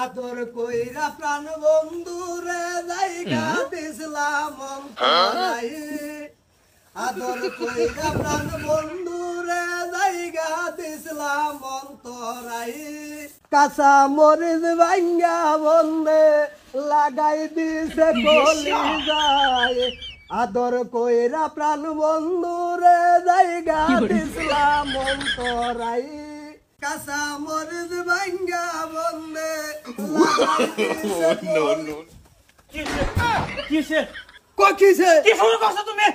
আদর কইরা প্রাণ বন্ধু রে জায়গা দিছিলাম অন্তরাই আদর কইরা প্রাণ বন্ধু রে জায়গা দিছিলাম অন্তরাই কাঁচা মরিচ ভাঙ্গা বন্ধে লাগাই দিছে কলি যায় আদর কইরা প্রাণ বন্ধু রে জায়গা দিছিলাম অন্তরাই কাঁচা মরিচ ভাঙ্গা বন্ধে লাগাই দিছে কিসে কিসে কি শুরু করছো তুমি?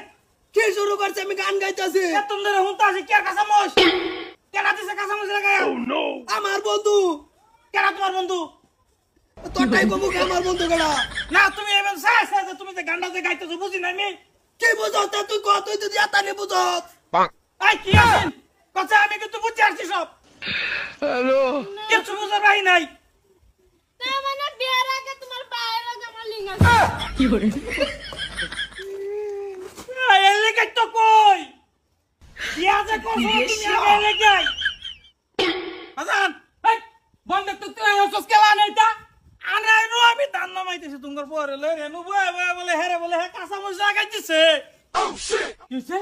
কি শুরু করছে আমি গান গাইতেছি এতক্ষণ ধরে হুনতা আছি কে কাঁচামচ কেনা দিছে কাঁচামচ লাগায়া আমার বন্ধু কেনা তোমার বন্ধু তোরটাই কমু আমার বন্ধু গড়া না তুমি এমন সাই যে তুমি যে গানটা যে গাইতেছো বুঝি না আমি কি বুঝছ তুই কত তুই যদি এত নে বুঝছ আই কি আছেন কথা আমি কিন্তু বুঝতে পারছি সব হ্যালো কিছু বুঝার ভাই নাই না মানে বিয়ার আগে তোমার পায়ের আগে আমার লিঙ্গ কি করে এলে কাই তো কই কি আছে কোন তুমি আগে এলে কাই আজান এই বন্ধ তো তুই হসস কেলা নাইতা আনাই নো আমি দান নামাইতেছি তোমার পরে লই রে নো বলে হেরে বলে হে কাঁচা মজা গাইতেছে ও শিট কিছে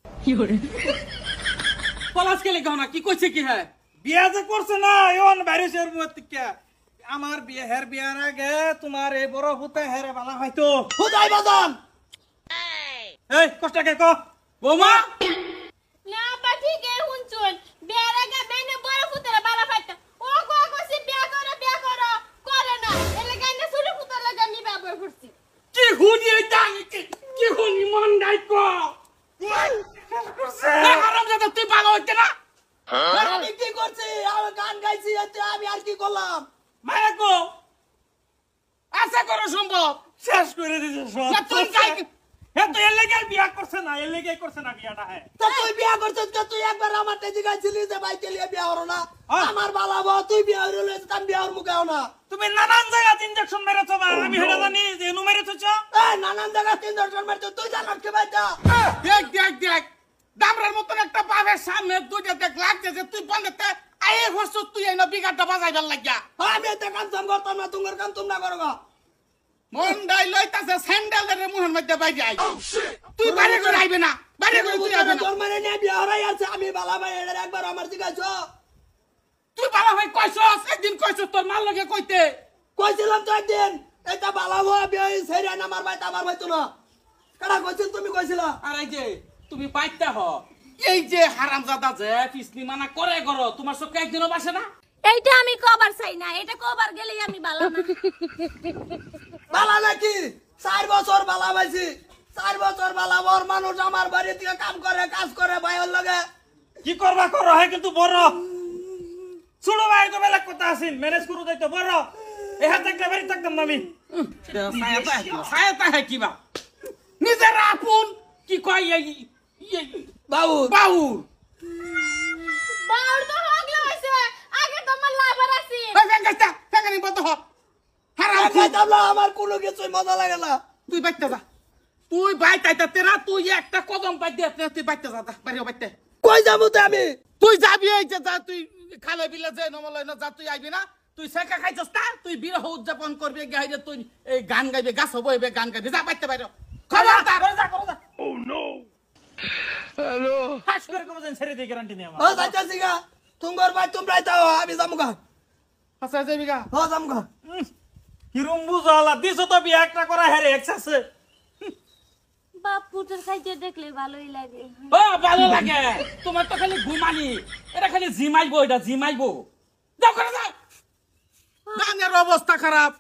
কি করে পলাশ কে লেগাও না কি কইছে কি হ্যাঁ বিয়া যে করছে না এমন বাইরের মধ্যে আমার বিয়ে হের বিয়ার আগে তোমার এই বড় হতে হেরে বালা হয়তো হুদাই বাজান এই কষ্টকে ক বৌমা না বা ঠিক এই হুনছুন বিয়ার আগে বেনে বড় ফুতরা বালা ফাইতা ও গো কইছি বিয়া করো করে না এলে গাইনে শুরু ফুতরা লাগা আমি ব্যবহার করছি কি হুনি এটা কি হুনি মন নাই ক হারাম দাদা তুই ভালো হইতে না আমি কি করছি আমি গান গাইছি এতে আমি আর কি করলাম মায়া গো আশা করো সম্ভব শেষ করে দিছে সব তুই যাই হে তো এর লাগি বিয়া করছ না এর লাগি করছ না বিয়াটা হে তো তুই বিয়া করছিস তো তুই একবার আমার তেজি গাইছিলি যে ভাই তেলিয়ে বিয়া হলো না আমার বালা বাবা তুই বিয়া হইলো আমি বিয়া হর মুখাও না তুমি নানান জায়গা ইনজেকশন মেরেছো বা আমি হেডা জানি যে নু মেরেছো এই নানান জায়গা 3 দর্শন মারছ তুই জানাস কি ভাইটা দেখ দামরার মতন একটা পাবের সামনে দুইটা দেখ লাগছে যে তুই বন্ধতে আয়ে হস তুই এই না বিগাটা বাজাইবার লাগিয়া আমি এত কাম সাম করতাম না তোমার কাম তোমরা করো গা মন ডাই লইতাছে স্যান্ডেল রে মুহর মধ্যে বাইরে আই তুই বাইরে করে আইবে না বাইরে করে তুই আইবে না তোর মানে নিয়ে বিয়া হরাই আছে আমি বালা ভাই এর একবার আমার জিগাইছো তুই বাবা ভাই কইছস একদিন কইছস তোর মাল লগে কইতে কইছিলাম তো একদিন এটা বালা ভাই বিয়া সেরে না আমার ভাই তো আমার ভাই তো না কাটা কইছিল তুমি কইছিলা আর এই যে তুমি বাইতে হ এই যে হারামজাদা যে পিছনি মানা করে করো তোমার সব একদিনও বাসে না এইটা আমি কবার চাই না এটা কবার গেলেই আমি বালা না বালা নাকি 4 বছর বালা পাইছি 4 বছর বালা বর মানুষ আমার বাড়ি থেকে কাম করে কাজ করে ভাইয়ের লগে কি করবা করো হে কিন্তু বড় ছোট ভাই তো বেলা কথা আছেন ম্যানেজ করু যাইতো বড় এ হাতে একটা বাড়ি থাকতাম না আমি সায়াতা হে কিবা নিজের আপন কি কয় বাবু বাউর বাউর তো হগলে হইছে আগে তো আমার লাভার আছি ফেঙ্গাস্তা ফেঙ্গানি বন্ধ হ হারাম খাইতাম না আমার কোনো কিছুই মজা লাগে না তুই বাইতে যা তুই বাইতে তেরা তুই একটা কদম পাই দে তুই বাইতে যা বাইরে বাইতে কই যাবো তো আমি তুই যাবি এই যে যা তুই খালে বিলে যে নমলয় না যা তুই আইবি না তুই শেখা খাইছস না তুই বিরহ উদযাপন করবি গাইরে তুই এই গান গাইবে গাছ হইবে গান গাইবে যা বাইতে বাইরে খবরদার করে যা ও নো হ্যালো হাস করে কম যেন ছেড়ে দে গ্যারান্টি নে আমার ও যাইতাছি গা তুঙ্গর ভাই তোমরাই তাও আমি যামু গা হাসা যাবি গা হ যামু গা হিরুম বুঝালা দিছো তো বিয়া একটা করা হেরে এক্সাসে বাপুটার খাইতে দেখলে ভালোই লাগে ও ভালো লাগে তোমার তো খালি ঘুমানি এটা খালি জিমাইবো এটা জিমাইবো যাও করে যাও গানের অবস্থা খারাপ